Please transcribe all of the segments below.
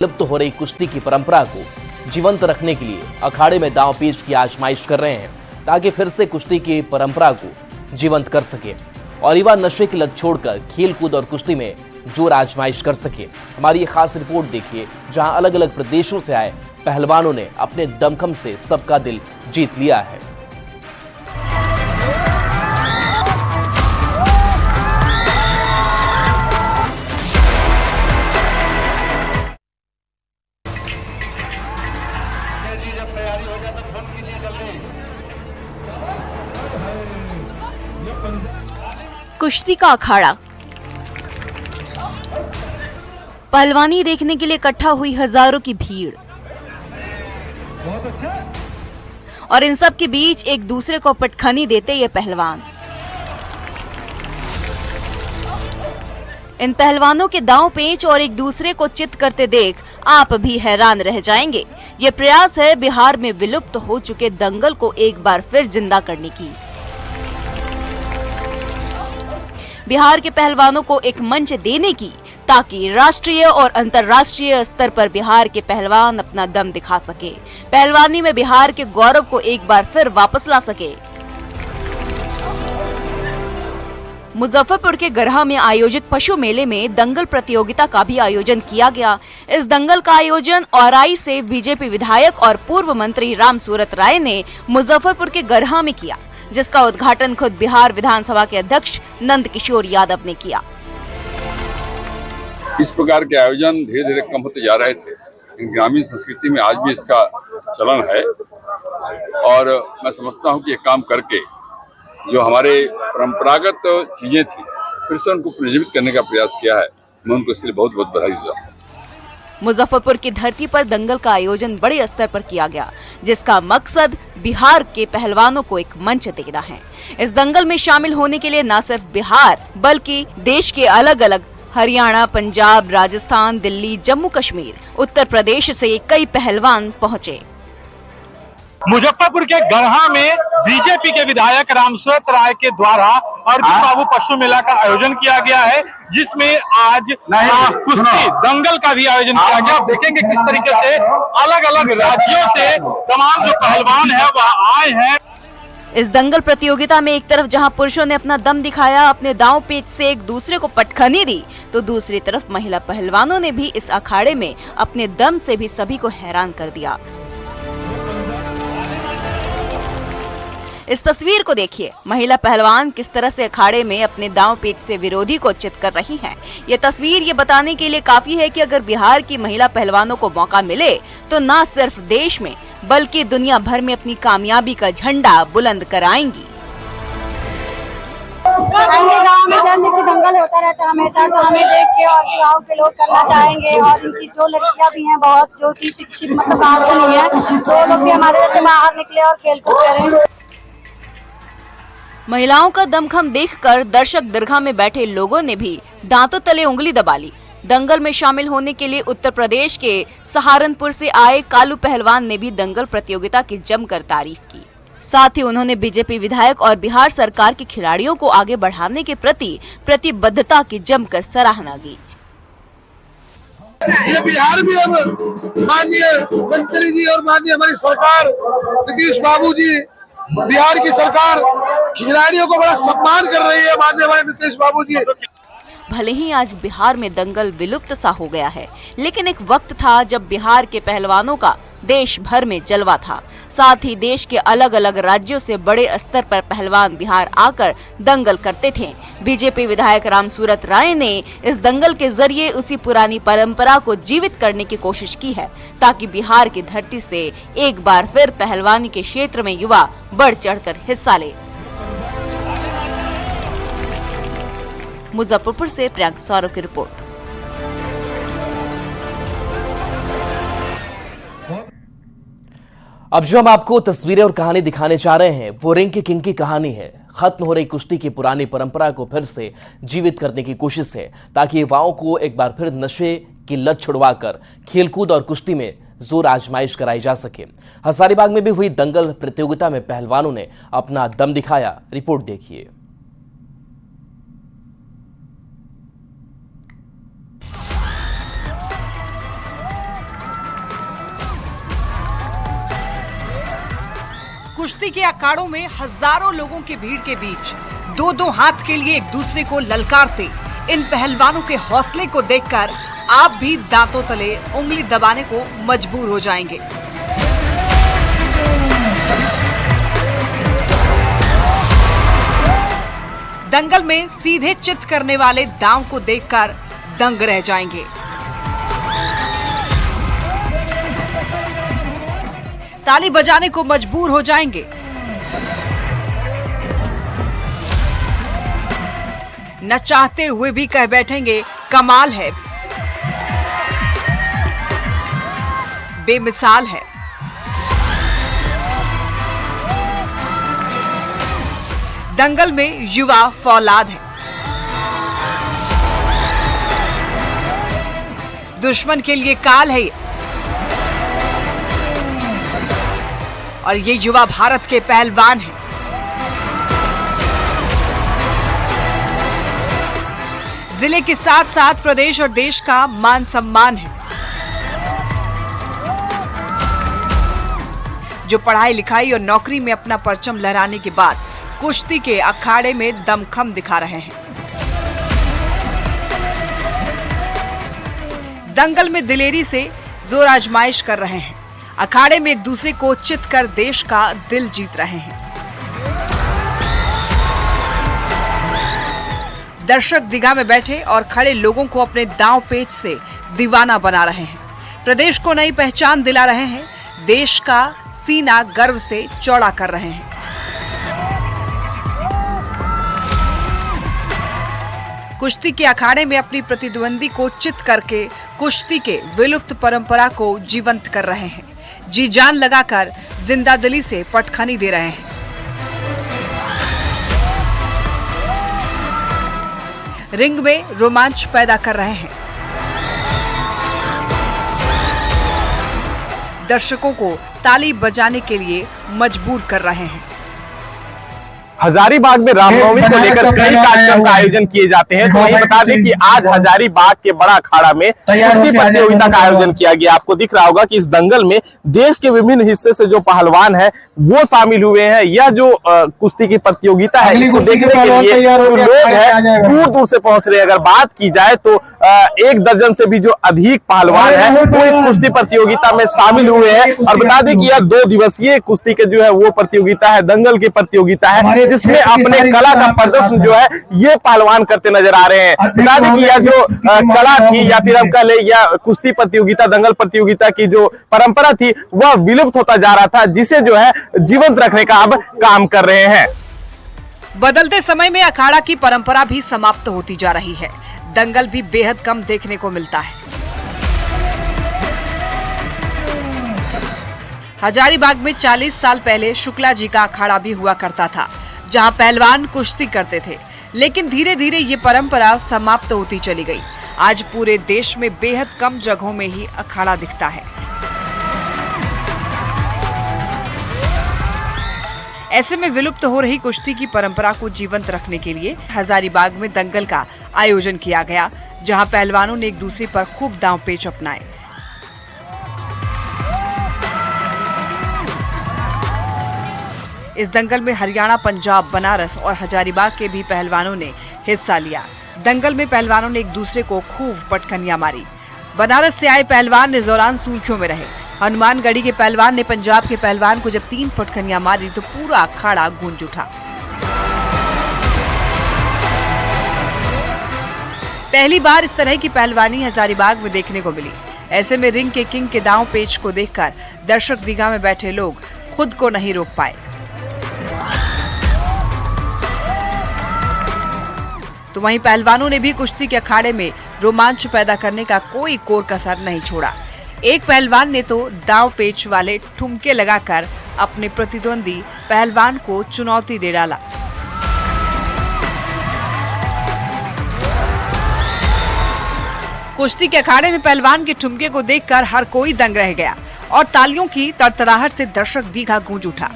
लुप्त हो रही कुश्ती की परंपरा को जीवंत रखने के लिए अखाड़े में दांव पेच की आजमाइश कर रहे हैं ताकि फिर से कुश्ती की परंपरा को जीवंत कर सके और युवा नशे की लत छोड़कर खेल कूद और कुश्ती में जोर आजमाइश कर सके। हमारी ये खास रिपोर्ट देखिए, जहां अलग अलग प्रदेशों से आए पहलवानों ने अपने दमखम से सबका दिल जीत लिया है। कुश्ती का अखाड़ा। पहलवानी देखने के लिए इकट्ठा हुई हजारों की भीड़ और इन सब के बीच एक दूसरे को पटखनी देते ये पहलवान। इन पहलवानों के दांव पेच और एक दूसरे को चित करते देख आप भी हैरान रह जाएंगे। ये प्रयास है बिहार में विलुप्त हो चुके दंगल को एक बार फिर जिंदा करने की। बिहार के पहलवानों को एक मंच देने की, ताकि राष्ट्रीय और अंतर्राष्ट्रीय स्तर पर बिहार के पहलवान अपना दम दिखा सके, पहलवानी में बिहार के गौरव को एक बार फिर वापस ला सके। मुजफ्फरपुर के गरहा में आयोजित पशु मेले में दंगल प्रतियोगिता का भी आयोजन किया गया। इस दंगल का आयोजन औराई से बीजेपी विधायक और पूर्व मंत्री रामसूरत राय ने मुजफ्फरपुर के गरहा में किया, जिसका उद्घाटन खुद बिहार विधानसभा के अध्यक्ष नंद किशोर यादव ने किया। इस प्रकार के आयोजन धीरे धीरे कम होते जा रहे थे। ग्रामीण संस्कृति में आज भी इसका चलन है और मैं समझता हूं कि ये काम करके जो हमारे परंपरागत चीजें थी फिर से उनको पुनर्जीवित करने का प्रयास किया है। मैं उनको इसके लिए बहुत बहुत बधाई देता हूं। मुजफ्फरपुर की धरती पर दंगल का आयोजन बड़े स्तर पर किया गया, जिसका मकसद बिहार के पहलवानों को एक मंच देना है। इस दंगल में शामिल होने के लिए न सिर्फ बिहार बल्कि देश के अलग अलग हरियाणा, पंजाब, राजस्थान, दिल्ली, जम्मू कश्मीर, उत्तर प्रदेश से कई पहलवान पहुंचे। मुजफ्फरपुर के गरहा में बीजेपी के विधायक रामसूरत राय के द्वारा अर्जुन बाबू पशु मेला का आयोजन किया गया है, जिसमें आज कुश्ती दंगल का भी आयोजन किया गया। आप देखेंगे किस तरीके से अलग अलग राज्यों से तमाम जो पहलवान है वह आए हैं। इस दंगल प्रतियोगिता में एक तरफ जहां पुरुषों ने अपना दम दिखाया, अपने दांव पेच से एक दूसरे को पटखनी दी, तो दूसरी तरफ महिला पहलवानों ने भी इस अखाड़े में अपने दम से भी सभी को हैरान कर दिया। इस तस्वीर को देखिए, महिला पहलवान किस तरह से अखाड़े में अपने दांव पेच से विरोधी को चित कर रही हैं। ये तस्वीर ये बताने के लिए काफी है कि अगर बिहार की महिला पहलवानों को मौका मिले तो न सिर्फ देश में बल्कि दुनिया भर में अपनी कामयाबी का झंडा बुलंद कराएंगी। गाँव में जैसे कि दंगल होता रहता है हमेशा, तो हमें देख के और गाँव के लोग करना चाहेंगे। और इनकी जो लड़कियां भी हैं बहुत जो की शिक्षित मतलब बाहर के नहीं है, तो लोग भी हमारे जैसे बाहर निकले और खेल कूद करें। महिलाओं का दमखम देखकर दर्शक दीर्घा में बैठे लोगों ने भी दांतों तले उंगली दबा ली। दंगल में शामिल होने के लिए उत्तर प्रदेश के सहारनपुर से आए कालू पहलवान ने भी दंगल प्रतियोगिता की जमकर तारीफ की। साथ ही उन्होंने बीजेपी विधायक और बिहार सरकार के खिलाड़ियों को आगे बढ़ाने के प्रति प्रतिबद्धता की जमकर सराहना की। ये बिहार भी अब माननीय मंत्री जी और माननीय हमारी सरकार नीतीश बाबू जी, बिहार की सरकार खिलाड़ियों को बड़ा सम्मान कर रही है। माननीय हमारे नीतीश बाबू जी। भले ही आज बिहार में दंगल विलुप्त सा हो गया है, लेकिन एक वक्त था जब बिहार के पहलवानों का देश भर में जलवा था। साथ ही देश के अलग अलग राज्यों से बड़े स्तर पर पहलवान बिहार आकर दंगल करते थे। बीजेपी विधायक रामसूरत राय ने इस दंगल के जरिए उसी पुरानी परंपरा को जीवित करने की कोशिश की है, ताकि बिहार की धरती से एक बार फिर पहलवानी के क्षेत्र में युवा बढ़ चढ़कर हिस्सा ले। मुजफ्फरपुर से प्रियंक सौरव की रिपोर्ट। अब जो हम आपको तस्वीरें और कहानी दिखाने जा रहे हैं वो रिंग के किंग की कहानी है। खत्म हो रही कुश्ती की पुरानी परंपरा को फिर से जीवित करने की कोशिश है, ताकि युवाओं को एक बार फिर नशे की लत छुड़वाकर खेलकूद और कुश्ती में जोर आजमाइश कराई जा सके। हजारीबाग में भी हुई दंगल प्रतियोगिता में पहलवानों ने अपना दम दिखाया। रिपोर्ट देखिए। कुश्ती के अखाड़ों में हजारों लोगों की भीड़ के बीच दो दो हाथ के लिए एक दूसरे को ललकारते इन पहलवानों के हौसले को देखकर आप भी दांतों तले उंगली दबाने को मजबूर हो जाएंगे। दंगल में सीधे चित करने वाले दांव को देखकर दंग रह जाएंगे। ताली बजाने को मजबूर हो जाएंगे। न चाहते हुए भी कह बैठेंगे कमाल है, बेमिसाल है। दंगल में युवा फौलाद है। दुश्मन के लिए काल है और ये युवा भारत के पहलवान हैं। जिले के साथ साथ प्रदेश और देश का मान सम्मान है। जो पढ़ाई लिखाई और नौकरी में अपना परचम लहराने के बाद कुश्ती के अखाड़े में दमखम दिखा रहे हैं। दंगल में दिलेरी से जोर आजमाइश कर रहे हैं। अखाड़े में एक दूसरे को चित कर देश का दिल जीत रहे हैं। दर्शक दीघा में बैठे और खड़े लोगों को अपने दांव पेच से दीवाना बना रहे हैं। प्रदेश को नई पहचान दिला रहे हैं। देश का सीना गर्व से चौड़ा कर रहे हैं। कुश्ती के अखाड़े में अपनी प्रतिद्वंदी को चित करके कुश्ती के विलुप्त परंपरा को जीवंत कर रहे हैं। जी जान लगाकर जिंदादिली से पटखनी दे रहे हैं। रिंग में रोमांच पैदा कर रहे हैं। दर्शकों को ताली बजाने के लिए मजबूर कर रहे हैं। हजारीबाग में रामनवमी को लेकर कई कार्यक्रम का आयोजन किए जाते हैं। तो वही बता दें कि आज हजारीबाग के बड़ा अखाड़ा में कुश्ती प्रतियोगिता का आयोजन किया गया। आपको दिख रहा होगा कि इस दंगल में देश के विभिन्न हिस्से से जो पहलवान है वो शामिल हुए हैं। यह जो कुश्ती की प्रतियोगिता है इसको देखने के लिए जो लोग हैं दूर दूर से पहुंच रहे हैं। अगर बात की जाए तो 1 दर्जन से भी जो अधिक पहलवान है वो इस कुश्ती प्रतियोगिता में शामिल हुए हैं। और बता दें कि यह 2 दिवसीय कुश्ती के जो है वो प्रतियोगिता है, दंगल की प्रतियोगिता है, जिसमें अपने कला का प्रदर्शन जो है ये पहलवान करते नजर आ रहे हैं। बता दें कि यह जो कला थी या फिर हम कह ले या कुश्ती प्रतियोगिता, दंगल प्रतियोगिता की जो परंपरा थी वह विलुप्त होता जा रहा था, जिसे जो है जीवंत रखने का अब काम कर रहे हैं। बदलते समय में अखाड़ा की परंपरा भी समाप्त होती जा रही है। दंगल भी बेहद कम देखने को मिलता है। हजारीबाग में 40 साल पहले शुक्ला जी का अखाड़ा भी हुआ करता था, जहां पहलवान कुश्ती करते थे। लेकिन धीरे धीरे ये परंपरा समाप्त होती चली गई। आज पूरे देश में बेहद कम जगहों में ही अखाड़ा दिखता है। ऐसे में विलुप्त हो रही कुश्ती की परंपरा को जीवंत रखने के लिए हजारीबाग में दंगल का आयोजन किया गया, जहां पहलवानों ने एक दूसरे पर खूब दांव पेच अपनाए। इस दंगल में हरियाणा, पंजाब, बनारस और हजारीबाग के भी पहलवानों ने हिस्सा लिया। दंगल में पहलवानों ने एक दूसरे को खूब पटखनियां मारी। बनारस से आए पहलवान ने दौरान सुर्खियों में रहे। हनुमानगढ़ी के पहलवान ने पंजाब के पहलवान को जब 3 पटखनियां मारी तो पूरा अखाड़ा गूंज उठा। पहली बार इस तरह की पहलवानी हजारीबाग में देखने को मिली। ऐसे में रिंग के किंग के दांव पेच को देखकर दर्शक दीघा में बैठे लोग खुद को नहीं रोक पाए। तो वहीं पहलवानों ने भी कुश्ती के अखाड़े में रोमांच पैदा करने का कोई कोर कसर नहीं छोड़ा। एक पहलवान ने तो दांव पेच वाले ठुमके लगाकर अपने प्रतिद्वंदी पहलवान को चुनौती दे डाला। कुश्ती के अखाड़े में पहलवान के ठुमके को देखकर हर कोई दंग रह गया और तालियों की तड़तड़ाहट से दर्शक दीघा गूंज उठा।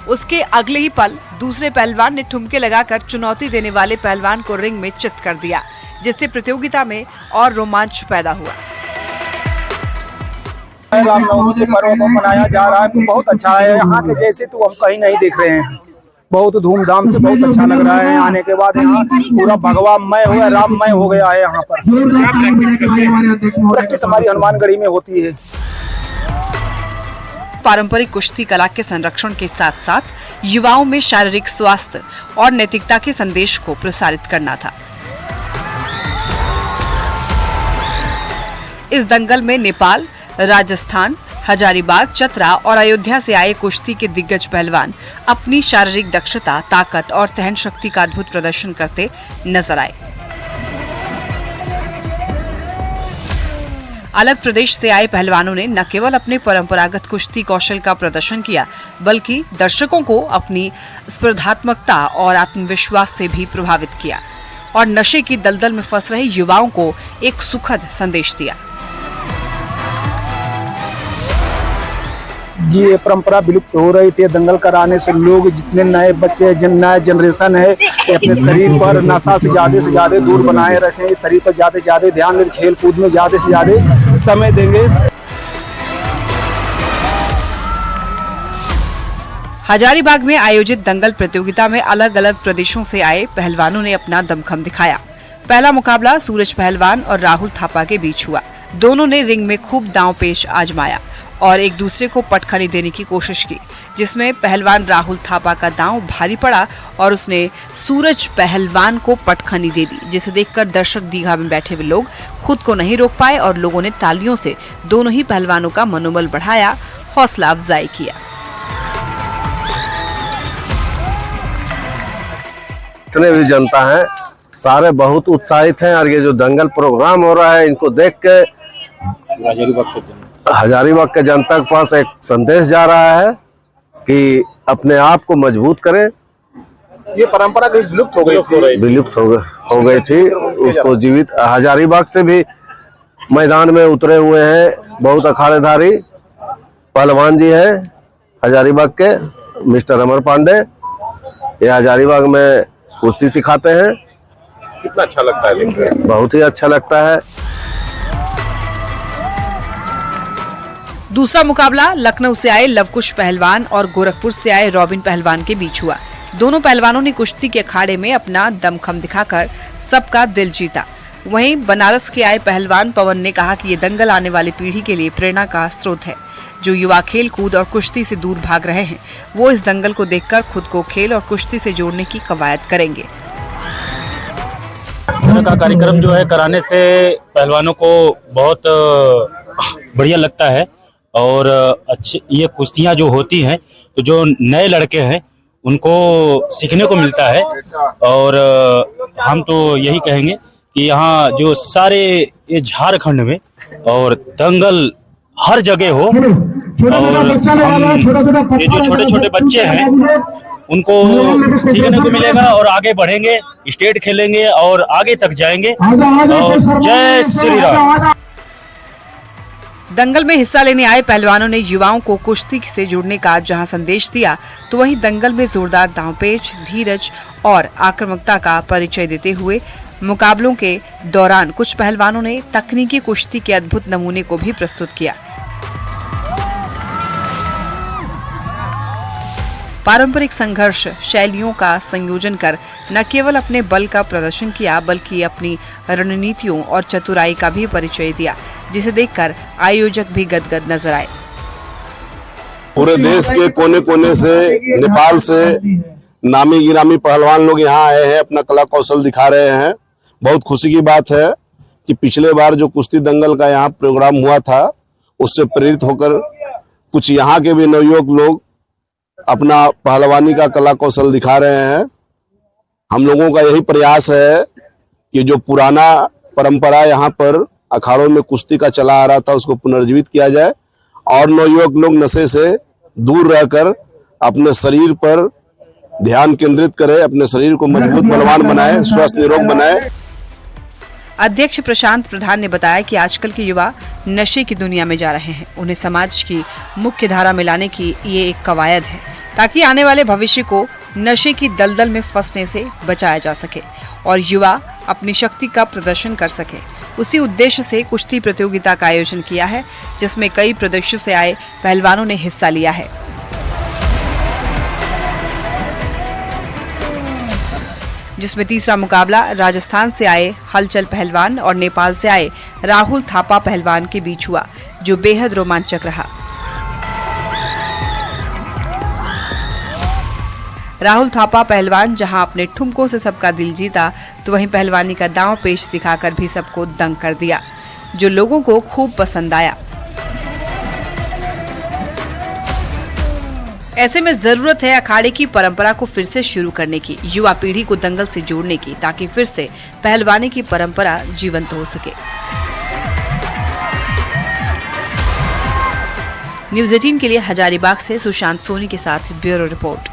उसके अगले ही पल दूसरे पहलवान ने ठुमके लगाकर चुनौती देने वाले पहलवान को रिंग में चित कर दिया, जिससे प्रतियोगिता में और रोमांच पैदा हुआ। रामनवमी के पर्व को मनाया जा रहा है, बहुत अच्छा है। यहाँ के जैसे तो हम कहीं नहीं देख रहे हैं, बहुत धूमधाम से, बहुत अच्छा लग रहा है। आने के बाद यहाँ पूरा भगवामय हो गया, राममय हो गया है। यहाँ पर प्रैक्टिस हमारी हनुमानगढ़ी में होती है। पारंपरिक कुश्ती कला के संरक्षण के साथ साथ युवाओं में शारीरिक स्वास्थ्य और नैतिकता के संदेश को प्रसारित करना था। इस दंगल में नेपाल, राजस्थान, हजारीबाग, चतरा और अयोध्या से आए कुश्ती के दिग्गज पहलवान अपनी शारीरिक दक्षता, ताकत और सहन शक्ति का अद्भुत प्रदर्शन करते नजर आए। अलग प्रदेश से आए पहलवानों ने न केवल अपने परंपरागत कुश्ती कौशल का प्रदर्शन किया, बल्कि दर्शकों को अपनी स्पर्धात्मकता और आत्मविश्वास से भी प्रभावित किया और नशे की दलदल में फंस रहे युवाओं को एक सुखद संदेश दिया। जी, ये परंपरा विलुप्त हो रही थी। दंगल कराने से लोग, जितने नए बच्चे, नया जनरेशन है, अपने शरीर पर नशा से ज्यादा दूर बनाए रखें। शरीर पर ज्यादा से ज्यादा ध्यान दें, खेल कूद में ज्यादा से ज्यादा समय देंगे। हजारीबाग में आयोजित दंगल प्रतियोगिता में अलग अलग प्रदेशों से आए पहलवानों ने अपना दमखम दिखाया। पहला मुकाबला सूरज पहलवान और राहुल थापा के बीच हुआ। दोनों ने रिंग में खूब दांवपेच आजमाया और एक दूसरे को पटखनी देने की कोशिश की, जिसमें पहलवान राहुल थापा का दांव भारी पड़ा और उसने सूरज पहलवान को पटखनी दे दी, जिसे देखकर दर्शक दीघा में बैठे हुए लोग खुद को नहीं रोक पाए और लोगों ने तालियों से दोनों ही पहलवानों का मनोबल बढ़ाया, हौसला अफजाई किया। जितने भी जनता है सारे बहुत उत्साहित हैं और ये जो दंगल प्रोग्राम हो रहा है, इनको देख के हजारीबाग के जनता के पास एक संदेश जा रहा है कि अपने आप को मजबूत करें। ये परंपरा विलुप्त हो गई थी, उसको जीवित। हजारीबाग से भी मैदान में उतरे हुए हैं बहुत अखाड़ेधारी पहलवान जी हैं हजारीबाग के, मिस्टर अमर पांडे। ये हजारीबाग में कुश्ती सिखाते हैं। कितना अच्छा लगता है, बहुत ही अच्छा लगता है। दूसरा मुकाबला लखनऊ से आए लवकुश पहलवान और गोरखपुर से आए रॉबिन पहलवान के बीच हुआ। दोनों पहलवानों ने कुश्ती के अखाड़े में अपना दमखम दिखाकर सबका दिल जीता। वहीं बनारस के आए पहलवान पवन ने कहा कि ये दंगल आने वाली पीढ़ी के लिए प्रेरणा का स्रोत है। जो युवा खेल कूद और कुश्ती से दूर भाग रहे हैं, वो इस दंगल को देखकर खुद को खेल और कुश्ती से जोड़ने की कवायद करेंगे। इस तरह का कार्यक्रम जो है कराने से पहलवानों को बहुत बढ़िया लगता है और अच्छी ये कुश्तियाँ जो होती हैं तो जो नए लड़के हैं उनको सीखने को मिलता है। और हम तो यही कहेंगे कि यहाँ जो सारे ये झारखंड में और दंगल हर जगह हो और ये जो छोटे छोटे बच्चे हैं उनको सीखने को मिलेगा और आगे बढ़ेंगे, स्टेट खेलेंगे और आगे तक जाएंगे। और जय श्री राम। दंगल में हिस्सा लेने आए पहलवानों ने युवाओं को कुश्ती से जुड़ने का जहां संदेश दिया, तो वहीं दंगल में जोरदार दांवपेच, धीरज और आक्रामकता का परिचय देते हुए मुकाबलों के दौरान कुछ पहलवानों ने तकनीकी कुश्ती के अद्भुत नमूने को भी प्रस्तुत किया। पारंपरिक संघर्ष शैलियों का संयोजन कर न केवल अपने बल का प्रदर्शन किया, बल्कि अपनी रणनीतियों और चतुराई का भी परिचय दिया, जिसे देखकर आयोजक भी गदगद नजर आए। पूरे देश के कोने कोने से, नेपाल से नामी गिरामी पहलवान लोग यहाँ आए हैं, अपना कला कौशल दिखा रहे हैं। बहुत खुशी की बात है कि पिछले बार जो कुश्ती दंगल का यहाँ प्रोग्राम हुआ था, उससे प्रेरित होकर कुछ यहाँ के भी नवयुवक लोग अपना पहलवानी का कला कौशल दिखा रहे हैं। हम लोगों का यही प्रयास है कि जो पुराना परंपरा यहाँ पर अखाड़ों में कुश्ती का चला आ रहा था, उसको पुनर्जीवित किया जाए और नवयुवक लोग नशे से दूर रहकर अपने शरीर पर ध्यान केंद्रित करें, अपने शरीर को मजबूत बलवान बनाए, स्वस्थ निरोग बनाए। अध्यक्ष प्रशांत प्रधान ने बताया कि आजकल के युवा नशे की दुनिया में जा रहे हैं। उन्हें समाज की मुख्य धारा में लाने की ये एक कवायद है, ताकि आने वाले भविष्य को नशे की दलदल में फंसने से बचाया जा सके और युवा अपनी शक्ति का प्रदर्शन कर सके। उसी उद्देश्य से कुश्ती प्रतियोगिता का आयोजन किया है, जिसमें कई प्रदेशों से आए पहलवानों ने हिस्सा लिया है। जिसमें तीसरा मुकाबला राजस्थान से आए हलचल पहलवान और नेपाल से आए राहुल थापा पहलवान के बीच हुआ, जो बेहद रोमांचक रहा। राहुल थापा पहलवान जहां अपने ठुमकों से सबका दिल जीता, तो वहीं पहलवानी का दांव पेश दिखाकर भी सबको दंग कर दिया, जो लोगों को खूब पसंद आया। ऐसे में जरूरत है अखाड़े की परंपरा को फिर से शुरू करने की, युवा पीढ़ी को दंगल से जोड़ने की, ताकि फिर से पहलवानी की परंपरा जीवंत हो सके। न्यूज़ 18 के लिए हजारीबाग से सुशांत सोनी के साथ ब्यूरो रिपोर्ट।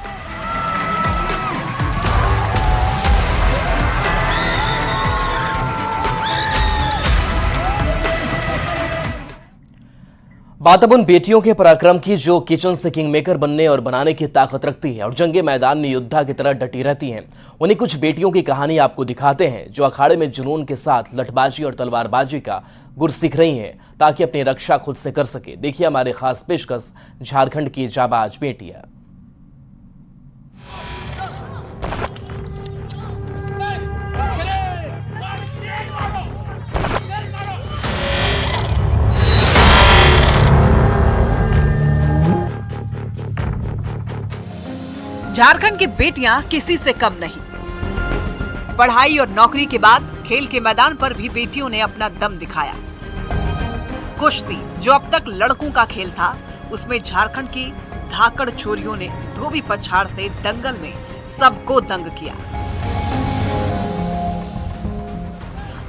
बात अब उन बेटियों के पराक्रम की जो किचन से किंग मेकर बनने और बनाने की ताकत रखती है और जंगे मैदान में योद्धा की तरह डटी रहती हैं। उन्हीं कुछ बेटियों की कहानी आपको दिखाते हैं जो अखाड़े में जुनून के साथ लठबाजी और तलवारबाजी का गुर सीख रही हैं ताकि अपनी रक्षा खुद से कर सके। देखिए हमारे खास पेशकश झारखंड की जाबाज बेटियां। झारखंड की बेटियां किसी से कम नहीं। पढ़ाई और नौकरी के बाद खेल के मैदान पर भी बेटियों ने अपना दम दिखाया। कुश्ती, जो अब तक लड़कों का खेल था, उसमें झारखंड की धाकड़ छोरियों ने धोबी पछाड़ से दंगल में सबको दंग किया।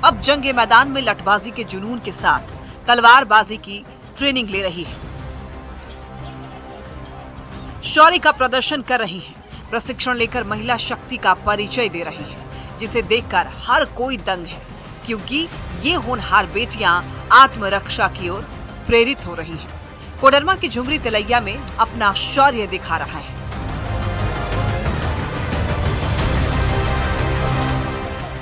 अब जंगे मैदान में लठबाजी के जुनून के साथ तलवारबाजी की ट्रेनिंग ले रही है, शौर्य का प्रदर्शन कर रही हैं, प्रशिक्षण लेकर महिला शक्ति का परिचय दे रही हैं, जिसे देखकर हर कोई दंग है, क्योंकि ये होनहार बेटियां आत्मरक्षा की ओर प्रेरित हो रही हैं। कोडरमा की झुमरी तिलैया में अपना शौर्य दिखा रहा है।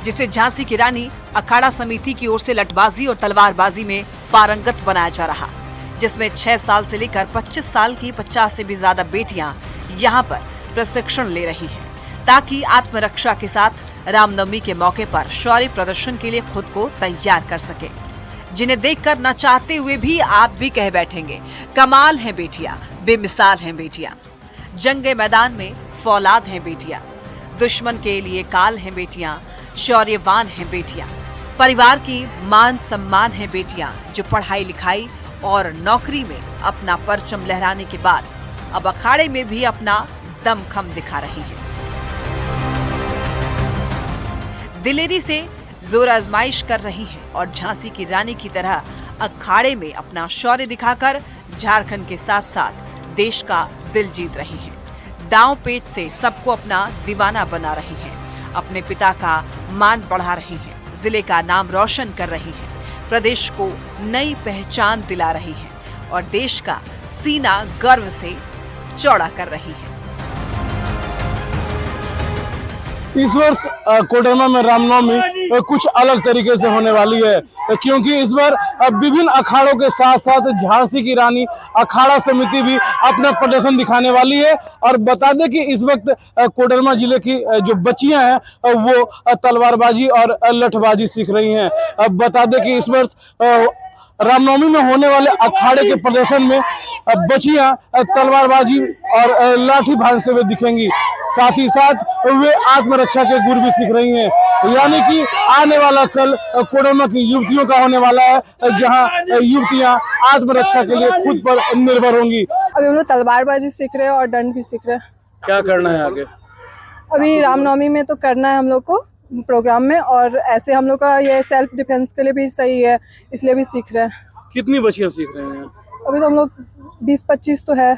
जिसे झांसी की रानी अखाड़ा समिति की ओर से लठबाजी और तलवारबाजी में पारंगत बनाया जा रहा, जिसमें 6 साल से लेकर 25 साल की 50 से भी ज्यादा बेटियां यहां पर प्रशिक्षण ले रही हैं, ताकि आत्मरक्षा के साथ रामनवमी के मौके पर शौर्य प्रदर्शन के लिए खुद को तैयार कर सके, जिन्हें देखकर न चाहते हुए भी आप भी कह बैठेंगे, कमाल हैं बेटियां, बेमिसाल हैं बेटियां। जंगे मैदान में फौलाद हैं बेटियां, दुश्मन के लिए काल हैं बेटियां, शौर्यवान हैं बेटियां, परिवार की मान सम्मान हैं बेटियां, जो पढ़ाई लिखाई और नौकरी में अपना परचम लहराने के बाद अब अखाड़े में भी अपना दमखम दिखा रही है। दिलेरी से जोर आजमाइश कर रही हैं और झांसी की रानी की तरह अखाड़े में अपना शौर्य दिखाकर झारखंड के साथ साथ देश का दिल जीत रही हैं। दांव पेच से सबको अपना दीवाना बना रही हैं, अपने पिता का मान बढ़ा रही हैं, जिले का नाम रोशन कर रही हैं, प्रदेश को नई पहचान दिला रही हैं और देश का सीना गर्व से चौड़ा कर रही है। इस वर्ष कोडरमा में रामनवमी कुछ अलग तरीके से होने वाली है, क्योंकि इस बार विभिन्न अखाड़ों के साथ साथ झांसी की रानी अखाड़ा समिति भी अपना प्रदर्शन दिखाने वाली है। और बता दें कि इस वक्त कोडरमा जिले की जो बच्चियां हैं वो तलवारबाजी और लठबाजी सीख रही हैं। अब बता दें कि इस वर्ष रामनवमी में होने वाले अखाड़े के प्रदर्शन में बच्चियां तलवारबाजी और लाठी भांजते हुए दिखेंगी, साथ ही साथ वे आत्मरक्षा के गुर भी सीख रही हैं। यानी कि आने वाला कल कोडरमा की युवतियों का होने वाला है, जहां युवतियां आत्मरक्षा के लिए खुद पर निर्भर होंगी। अभी हम लोग तलवारबाजी सीख रहे हैं और दंड भी सीख रहे हैं। क्या करना है आगे? अभी रामनवमी में तो करना है हम लोग को प्रोग्राम में, और ऐसे हम लोग का ये सेल्फ डिफेंस के लिए भी सही है, इसलिए भी सीख रहे हैं। कितनी बच्चियां सीख रहे हैं? अभी तो हम लोग 20-25 तो है।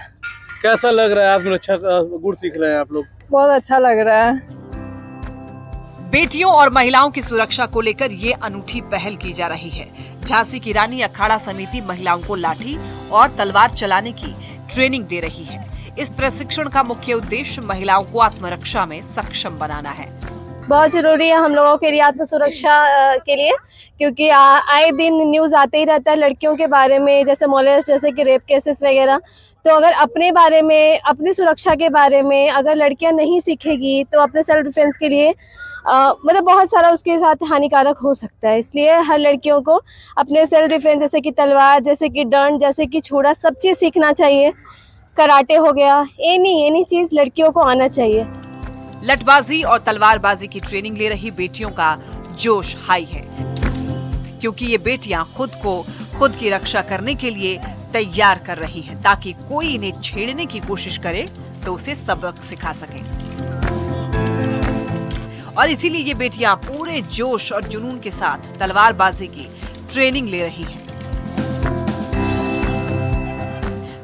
कैसा लग रहा है? आत्मरक्षा का गुर सीख रहे हैं आप लोग? बहुत अच्छा लग रहा है। बेटियों और महिलाओं की सुरक्षा को लेकर ये अनूठी पहल की जा रही है। झांसी की रानी अखाड़ा समिति महिलाओं को लाठी और तलवार चलाने की ट्रेनिंग दे रही है। इस प्रशिक्षण का मुख्य उद्देश्य महिलाओं को आत्मरक्षा में सक्षम बनाना है। बहुत ज़रूरी है हम लोगों के लिए, आत्म सुरक्षा के लिए, क्योंकि आए दिन न्यूज़ आते ही रहता है लड़कियों के बारे में, जैसे मोलेस्ट, जैसे कि रेप केसेस वगैरह। तो अगर अपने बारे में, अपनी सुरक्षा के बारे में अगर लड़कियां नहीं सीखेगी तो अपने सेल्फ डिफेंस के लिए मतलब बहुत सारा उसके साथ हानिकारक हो सकता है। इसलिए हर लड़कियों को अपने सेल्फ डिफेंस, जैसे कि तलवार, जैसे कि डंड, जैसे कि छुड़ा, सब चीज़ सीखना चाहिए। कराटे हो गया, एनी चीज़ लड़कियों को आना चाहिए। लठबाजी और तलवारबाजी की ट्रेनिंग ले रही बेटियों का जोश हाई है, क्योंकि ये बेटियां खुद की रक्षा करने के लिए तैयार कर रही हैं, ताकि कोई इन्हें छेड़ने की कोशिश करे तो उसे सबक सिखा सके। और इसीलिए ये बेटियां पूरे जोश और जुनून के साथ तलवारबाजी की ट्रेनिंग ले रही हैं।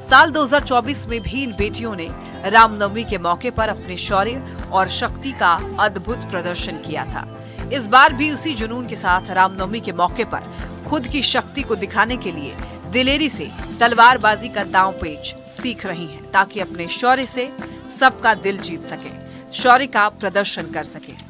साल 2024 में भी इन बेटियों ने रामनवमी के मौके पर अपने शौर्य और शक्ति का अद्भुत प्रदर्शन किया था। इस बार भी उसी जुनून के साथ रामनवमी के मौके पर खुद की शक्ति को दिखाने के लिए दिलेरी से तलवारबाजी का दांव पेच सीख रही हैं, ताकि अपने शौर्य से सबका दिल जीत सके, शौर्य का प्रदर्शन कर सके।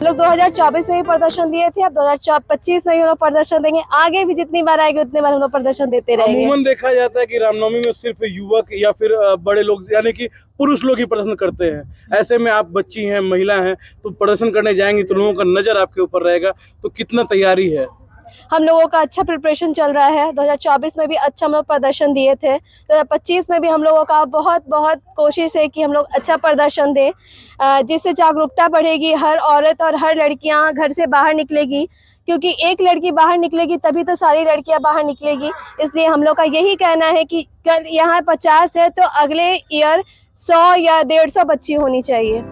लोग 2024 में भी प्रदर्शन दिए थे, अब 2025 में भी हम लोग प्रदर्शन देंगे। आगे भी जितनी बार आएगी उतनी बार हम लोग प्रदर्शन देते रहेंगे। अमूमन देखा जाता है कि रामनवमी में सिर्फ युवक या फिर बड़े लोग यानी कि पुरुष लोग ही प्रदर्शन करते हैं। ऐसे में आप बच्ची हैं, महिला हैं, तो प्रदर्शन करने जाएंगी तो लोगों का नजर आपके ऊपर रहेगा, तो कितना तैयारी है? हम लोगों का अच्छा प्रिपरेशन चल रहा है। 2024 में भी अच्छा हम लोग प्रदर्शन दिए थे, 2025 में भी हम लोगों का बहुत कोशिश है कि हम लोग अच्छा प्रदर्शन दें, जिससे जागरूकता बढ़ेगी। हर औरत और हर लड़कियां घर से बाहर निकलेगी, क्योंकि एक लड़की बाहर निकलेगी तभी तो सारी लड़कियां बाहर निकलेगी। इसलिए हम लोग का यही कहना है कि कल यहाँ 50 है तो अगले ईयर 100 या 150 बच्ची होनी चाहिए।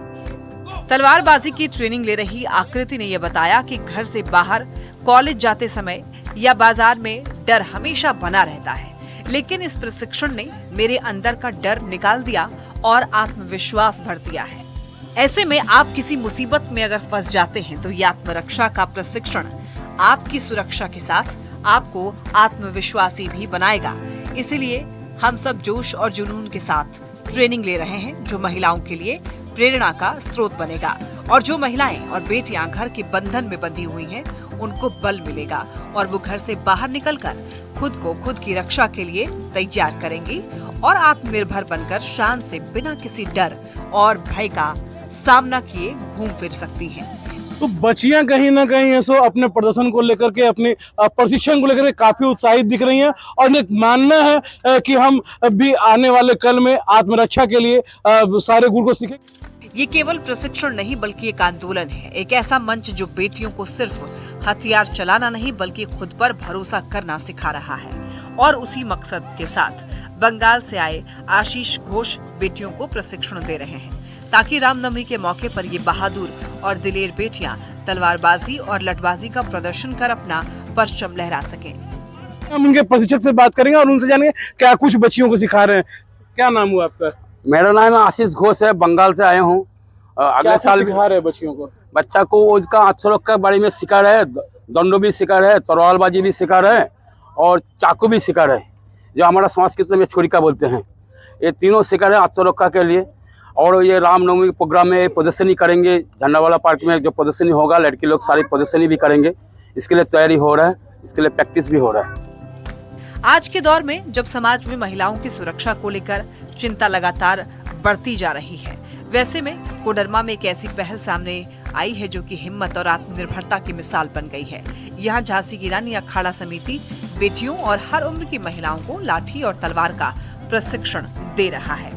तलवारबाजी की ट्रेनिंग ले रही आकृति ने यह बताया कि घर से बाहर, कॉलेज जाते समय या बाजार में डर हमेशा बना रहता है, लेकिन इस प्रशिक्षण ने मेरे अंदर का डर निकाल दिया और आत्मविश्वास भर दिया है। ऐसे में आप किसी मुसीबत में अगर फंस जाते हैं तो ये आत्मरक्षा का प्रशिक्षण आपकी सुरक्षा के साथ आपको आत्मविश्वासी भी बनाएगा। इसीलिए हम सब जोश और जुनून के साथ ट्रेनिंग ले रहे हैं, जो महिलाओं के लिए प्रेरणा का स्रोत बनेगा, और जो महिलाएं और बेटियां घर के बंधन में बंधी हुई हैं, उनको बल मिलेगा और वो घर से बाहर निकलकर खुद की रक्षा के लिए तैयार करेंगी और आत्मनिर्भर बनकर शान से बिना किसी डर और भय का सामना किए घूम फिर सकती हैं। तो बच्चियां कहीं ना कहीं ऐसो अपने प्रदर्शन को लेकर के, अपने प्रशिक्षण को लेकर के काफी उत्साहित दिख रही हैं, और एक मानना है कि हम भी आने वाले कल में आत्मरक्षा के लिए सारे गुण को सीखेंगे। ये केवल प्रशिक्षण नहीं बल्कि एक आंदोलन है, एक ऐसा मंच जो बेटियों को सिर्फ हथियार चलाना नहीं बल्कि खुद पर भरोसा करना सिखा रहा है। और उसी मकसद के साथ बंगाल से आए आशीष घोष बेटियों को प्रशिक्षण दे रहे हैं, ताकि रामनवमी के मौके पर ये बहादुर और दिलेर बेटियां तलवारबाजी और लठबाजी का प्रदर्शन कर अपना परचम लहरा सकें। हम उनके प्रशिक्षक से बात करेंगे और उनसे जानेंगे क्या कुछ बच्चियों को सिखा रहे हैं। क्या नाम हुआ आपका? मेरा नाम आशीष घोष है, बंगाल से आए हूँ। अगले साल सिखा रहे हैं बच्चियों को? बच्चा को उसका अक्षरों के बारे में सिखा रहे हैं, दंडो भी सिखा रहे हैं, तलवारबाजी भी सिखा रहे हैं और चाकू भी सिखा रहे हैं, जो हमारा संस्कृत में छुरिका बोलते हैं। ये तीनों सिखा रहे हैं अक्षरों के लिए। और ये रामनवमी प्रोग्राम में प्रदर्शनी करेंगे, झंडावाला पार्क में जो प्रदर्शनी होगा, लड़की लोग सारी प्रदर्शनी भी करेंगे। इसके लिए तैयारी हो रहा है, इसके लिए प्रैक्टिस भी हो रहा है। आज के दौर में जब समाज में महिलाओं की सुरक्षा को लेकर चिंता लगातार बढ़ती जा रही है, वैसे में कोडरमा में एक ऐसी पहल सामने आई है जो कि हिम्मत और आत्मनिर्भरता की मिसाल बन गई है। यहाँ झांसी की रानी अखाड़ा समिति बेटियों और हर उम्र की महिलाओं को लाठी और तलवार का प्रशिक्षण दे रहा है,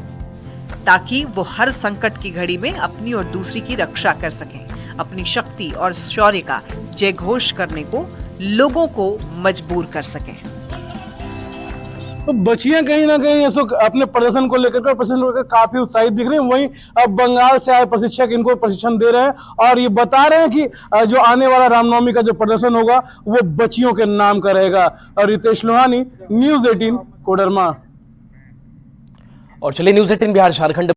ताकि वो हर संकट की घड़ी में अपनी और दूसरी की रक्षा कर सकें, अपनी शक्ति और शौर्य का जयघोष करने को लोगों को मजबूर कर सकें। तो बच्चियां कहीं ना कहीं ऐसो अपने प्रदर्शन को लेकर काफी उत्साहित दिख रही हैं। वहीं अब बंगाल से आए प्रशिक्षक इनको प्रशिक्षण दे रहे हैं और ये बता रहे हैं कि जो आने वाला रामनवमी का जो प्रदर्शन होगा वो बच्चियों के नाम का रहेगा। और रितेश लोहानी, न्यूज़ 18 कोडरमा। और चलिए न्यूज़ 18 बिहार झारखंड